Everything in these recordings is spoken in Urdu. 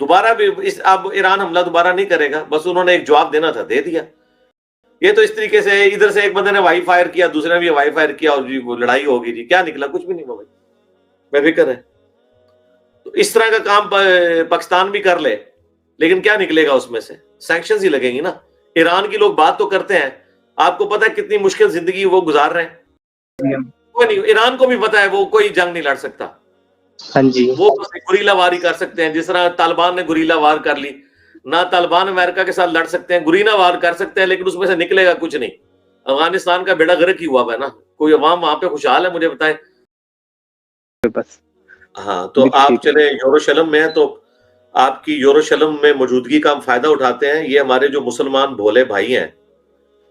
دوبارہ بھی اب ایران حملہ دوبارہ نہیں کرے گا، بس انہوں نے ایک جواب دینا تھا، دے دیا. یہ تو اس طریقے سے ادھر سے ایک بندے نے وائی فائر کیا، دوسرے نے بھی وائی فائر کیا، اور جی وہ لڑائی ہوگی، جی کیا نکلا؟ کچھ بھی نہیں ہوا بھائی، بے فکر ہے. تو اس طرح کا کام پاکستان بھی کر لے، لیکن کیا نکلے گا اس میں سے؟ سینکشنز ہی لگیں گی نا. ایران کی لوگ بات تو کرتے ہیں، آپ کو پتہ ہے کتنی مشکل زندگی وہ گزار رہے ہیں. کوئی نہیں، ایران کو بھی پتہ ہے وہ کوئی جنگ نہیں لڑ سکتا. ہاں جی، وہ گوریلا واری کر سکتے ہیں، جس طرح طالبان نے گوریلا وار کر لی. نہ طالبان امریکہ کے ساتھ لڑ سکتے ہیں، گوریلا وار کر سکتے ہیں، لیکن اس میں سے نکلے گا کچھ نہیں. افغانستان کا بیڑا غرق ہی ہوا ہے نا. کوئی عوام وہاں پہ خوشحال ہے؟ مجھے بتائیں. بس ہاں، تو آپ چلے یروشلم میں ہیں، تو آپ کی یروشلم میں موجودگی کا ہم فائدہ اٹھاتے ہیں. یہ ہمارے جو مسلمان بھولے بھائی ہیں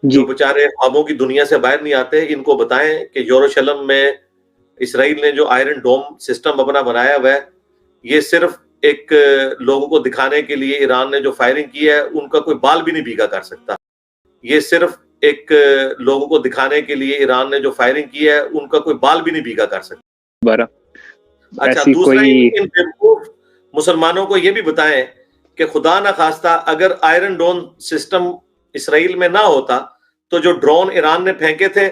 جو بےچارے خوابوں کی دنیا سے باہر نہیں آتے، ان کو بتائیں کہ یروشلم میں اسرائیل نے جو آئرن ڈوم سسٹم اپنا بنایا ہوا ہے، یہ صرف ایک لوگوں کو دکھانے کے لیے ایران نے جو فائرنگ کی ہے ان کا کوئی بال بھی نہیں بھیگا کر سکتا. یہ صرف ایک لوگوں کو دکھانے کے لیے ایران نے جو فائرنگ کی ہے ان کا کوئی بال بھی نہیں بھیگا کر سکتا. اچھا، دوسرا ان بیوقوف مسلمانوں کو یہ بھی بتائیں کہ خدا نہ خواستہ اگر آئرن ڈوم سسٹم اسرائیل میں نہ ہوتا تو جو ڈرون ایران نے پھینکے تھے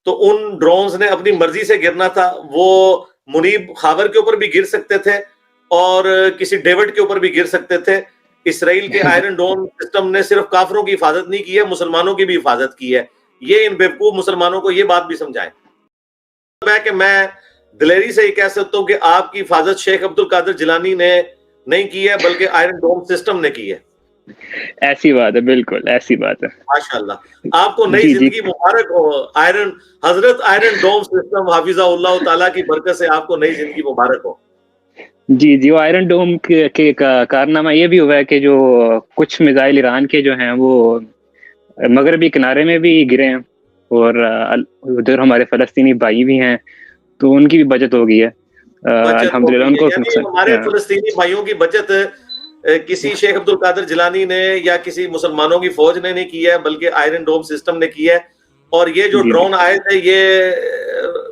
تو ان ڈرونز نے اپنی مرضی سے گرنا تھا. وہ منیب خاور کے اوپر بھی گر سکتے تھے اور کسی ڈیوڈ کے اوپر بھی گر سکتے تھے. اسرائیل کے آئرن ڈوم سسٹم نے صرف کافروں کی حفاظت نہیں کی ہے، مسلمانوں کی بھی حفاظت کی ہے. یہ ان بیوقوف مسلمانوں کو یہ بات بھی سمجھائیں. کہ میں دلیری سے یہ کہہ سکتا ہوں کہ آپ کی حفاظت شیخ عبد القادر جیلانی نے نہیں کی ہے بلکہ آئرن ڈوم سسٹم نے کی ہے. ایسی بات ہے، بالکل ایسی بات ہے. ماشاءاللہ، آپ کو نئی زندگی مبارک ہو. حضرت آئرن ڈوم سسٹم حافظہ اللہ تعالیٰ کی برکت سے آپ کو نئی زندگی مبارک ہو. جی، وہ آئرن ڈوم کے کارنامہ یہ بھی ہوا ہے کہ جو کچھ میزائل ایران کے جو ہیں وہ مغربی کنارے میں بھی گرے ہیں، اور ادھر ہمارے فلسطینی بھائی بھی ہیں تو ان کی بھی بچت ہو گئی ہے الحمدللہ. ان کو ہمارے فلسطینی بھائیوں کی بچت کسی شیخ عبد القادر جیلانی نے یا کسی مسلمانوں کی فوج نے نہیں کی ہے بلکہ آئرن ڈوم سسٹم نے کی ہے. اور یہ جو ڈرون آئے تھے یہ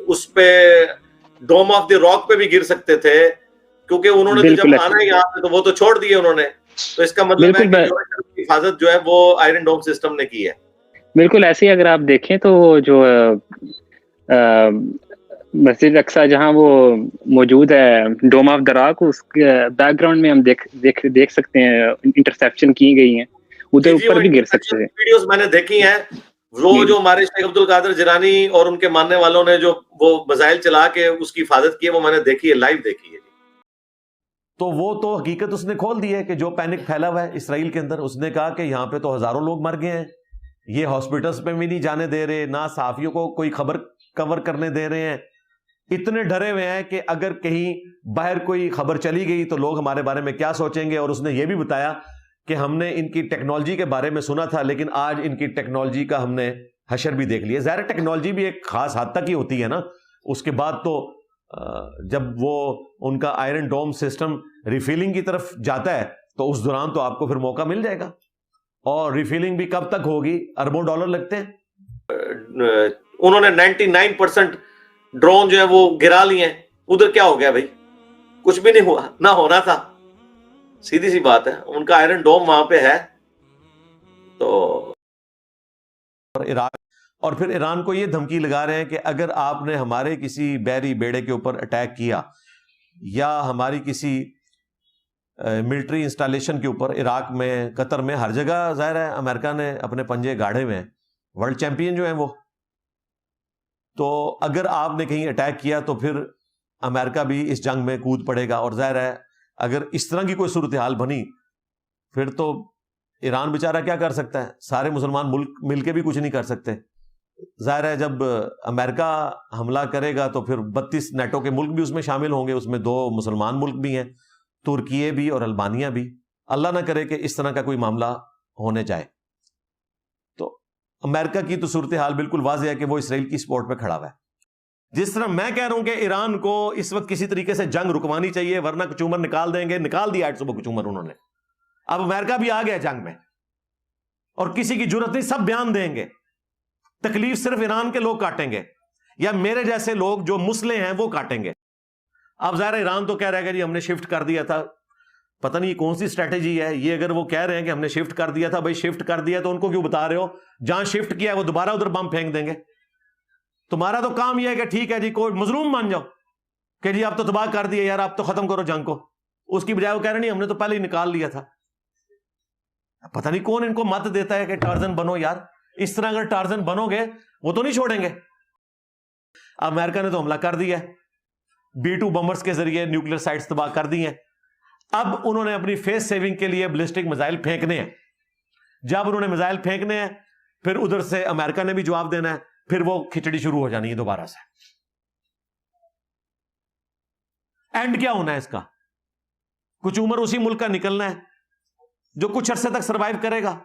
اس پہ ڈوم آف دی راک پہ بھی گر سکتے تھے، کیونکہ انہوں نے تو جب آنا ہے یہاں پہ تو وہ تو چھوڑ دیے انہوں نے. تو اس کا مطلب ہے کہ حفاظت جو ہے وہ آئرن ڈوم سسٹم نے کی ہے. بالکل ایسے ہی اگر آپ دیکھیں تو جو مسجد اقصیٰ جہاں وہ موجود ہے ڈوم آف دا راک، اس کے بیک گراؤنڈ میں ہم دیکھ سکتے ہیں انٹرسیپشن کی گئی ہیں، ادھر اوپر بھی گر سکتے ہیں. ویڈیوز میں نے دیکھی ہیں، وہ جو ہمارے شیخ عبد القادر جیلانی اور ان کے ماننے والوں نے جو وہ میزائل چلا کے اس کی حفاظت کی ہے، وہ میں نے دیکھی ہے، لائیو دیکھی ہے. تو وہ تو حقیقت اس نے کھول دی ہے کہ جو پینک پھیلا ہوا ہے اسرائیل کے اندر. اس نے کہا کہ یہاں پہ تو ہزاروں لوگ مر گئے ہیں، یہ ہاسپٹلس پہ بھی نہیں جانے دے رہے، نہ صحافیوں کو کوئی خبر کور کرنے دے رہے ہیں. اتنے ڈرے ہوئے ہیں کہ اگر کہیں باہر کوئی خبر چلی گئی تو لوگ ہمارے بارے میں کیا سوچیں گے. اور اس نے یہ بھی بتایا کہ ہم نے ان کی ٹیکنالوجی کے بارے میں سنا تھا لیکن آج ان کی ٹیکنالوجی کا ہم نے حشر بھی دیکھ لیا. ظاہر ٹیکنالوجی بھی ایک خاص حد تک ہی ہوتی ہے نا، اس کے بعد تو جب وہ ان کا آئرن ڈوم سسٹم ریفیلنگ کی طرف جاتا ہے تو اس دوران تو آپ کو پھر موقع مل جائے گا. اور ریفیلنگ بھی کب تک ہوگی؟ اربوں ڈالر لگتے ہیں. انہوں نے 99% ڈرون جو ہے وہ گرا لیے ہیں. ادھر کیا ہو گیا بھائی؟ کچھ بھی نہیں ہوا، نہ ہونا تھا. سیدھی سی بات ہے، ان کا آئرن ڈوم وہاں پہ ہے. تو عراق اور پھر ایران کو یہ دھمکی لگا رہے ہیں کہ اگر آپ نے ہمارے کسی بحری بیڑے کے اوپر اٹیک کیا یا ہماری کسی ملٹری انسٹالیشن کے اوپر، عراق میں، قطر میں، ہر جگہ ظاہر ہے امریکہ نے اپنے پنجے گاڑے ہوئے ہیں، ورلڈ چیمپئن جو ہیں وہ. تو اگر آپ نے کہیں اٹیک کیا تو پھر امریکہ بھی اس جنگ میں کود پڑے گا. اور ظاہر ہے اگر اس طرح کی کوئی صورتحال بنی پھر تو ایران بیچارہ کیا کر سکتا ہے؟ سارے مسلمان ملک مل کے بھی کچھ نہیں کر سکتے. ظاہر ہے جب امریکہ حملہ کرے گا تو پھر 32 نیٹو کے ملک بھی اس میں شامل ہوں گے، اس میں 2 مسلمان ملک بھی ہیں، ترکیے بھی اور البانیہ بھی. اللہ نہ کرے کہ اس طرح کا کوئی معاملہ ہونے جائے. تو امریکہ کی تو صورتحال بالکل واضح ہے کہ وہ اسرائیل کی سپورٹ پہ کھڑا ہوا ہے. جس طرح میں کہہ رہا ہوں کہ ایران کو اس وقت کسی طریقے سے جنگ رکوانی چاہیے ورنہ کچومر نکال دیں گے. نکال دیا 8 صبح کچومر انہوں نے. اب امریکہ بھی آ گیا جنگ میں اور کسی کی جرت نہیں، سب بیان دیں گے. تکلیف صرف ایران کے لوگ کاٹیں گے یا میرے جیسے لوگ جو مسلح ہیں وہ کاٹیں گے. اب ظاہر ایران تو کہہ رہے گا جی ہم نے شفٹ کر دیا تھا پتہ نہیں کون سی اسٹریٹجی ہے یہ. اگر وہ کہہ رہے ہیں کہ ہم نے شفٹ کر دیا تھا، بھائی شفٹ کر دیا تو ان کو کیوں بتا رہے ہو؟ جہاں شفٹ کیا ہے وہ دوبارہ ادھر بم پھینک دیں گے. تمہارا تو کام یہ ہے کہ ٹھیک ہے جی کوئی مظلوم مان جاؤ کہ جی آپ تو تباہ کر دیے یار، آپ تو ختم کرو جنگ کو. اس کی بجائے وہ کہہ رہے نہیں ہم نے تو پہلے ہی نکال لیا تھا. پتہ نہیں کون ان کو مت دیتا ہے کہ ٹارزن بنو یار. اس طرح اگر ٹارزن بنو گے وہ تو نہیں چھوڑیں گے. امریکہ نے تو حملہ کر دیا ہے، B-2 بمبرز کے ذریعے نیوکلیر سائٹس تباہ کر دی ہیں. اب انہوں نے اپنی فیس سیونگ کے لیے بلسٹک میزائل پھینکنے ہیں. جب انہوں نے میزائل پھینکنے ہیں پھر ادھر سے امریکہ نے بھی جواب دینا ہے، پھر وہ کھچڑی شروع ہو جانی ہے دوبارہ سے. اینڈ کیا ہونا ہے اس کا؟ کچھ عمر اسی ملک کا نکلنا ہے جو کچھ عرصے تک سروائیو کرے گا،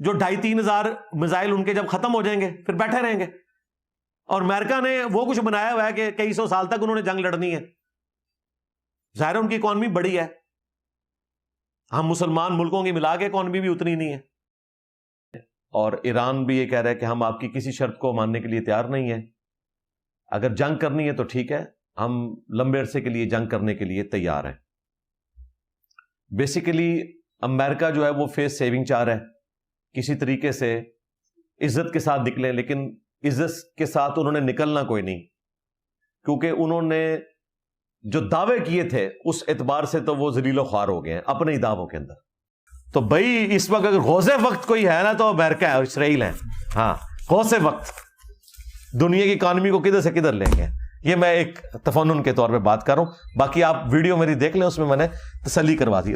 جو 2,500-3 ہزار میزائل ان کے جب ختم ہو جائیں گے پھر بیٹھے رہیں گے. اور امریکہ نے وہ کچھ بنایا ہوا ہے کہ کئی سو سال تک انہوں نے جنگ لڑنی ہے. ظاہر ہے ان کی اکانومی بڑی ہے، ہم مسلمان ملکوں کی ملا کے اکانومی بھی اتنی نہیں ہے. اور ایران بھی یہ کہہ رہا ہے کہ ہم آپ کی کسی شرط کو ماننے کے لیے تیار نہیں ہیں. اگر جنگ کرنی ہے تو ٹھیک ہے، ہم لمبے عرصے کے لیے جنگ کرنے کے لیے تیار ہیں. بیسیکلی امریکہ جو ہے وہ فیس سیونگ چاہ رہا ہے، کسی طریقے سے عزت کے ساتھ نکلیں، لیکن عزت کے ساتھ انہوں نے نکلنا کوئی نہیں، کیونکہ انہوں نے جو دعوے کیے تھے اس اعتبار سے تو وہ ذلیل و خوار ہو گئے ہیں اپنے ہی دعووں کے اندر. تو بھائی اس وقت اگر غوث وقت کوئی ہے نا تو امریکہ ہے اور اسرائیل ہے. ہاں غوث وقت دنیا کی اکانومی کو کدھر سے کدھر لیں گے. یہ میں ایک تفنن کے طور پہ بات کر رہا ہوں، باقی آپ ویڈیو میری دیکھ لیں، اس میں میں نے تسلی کروا دی.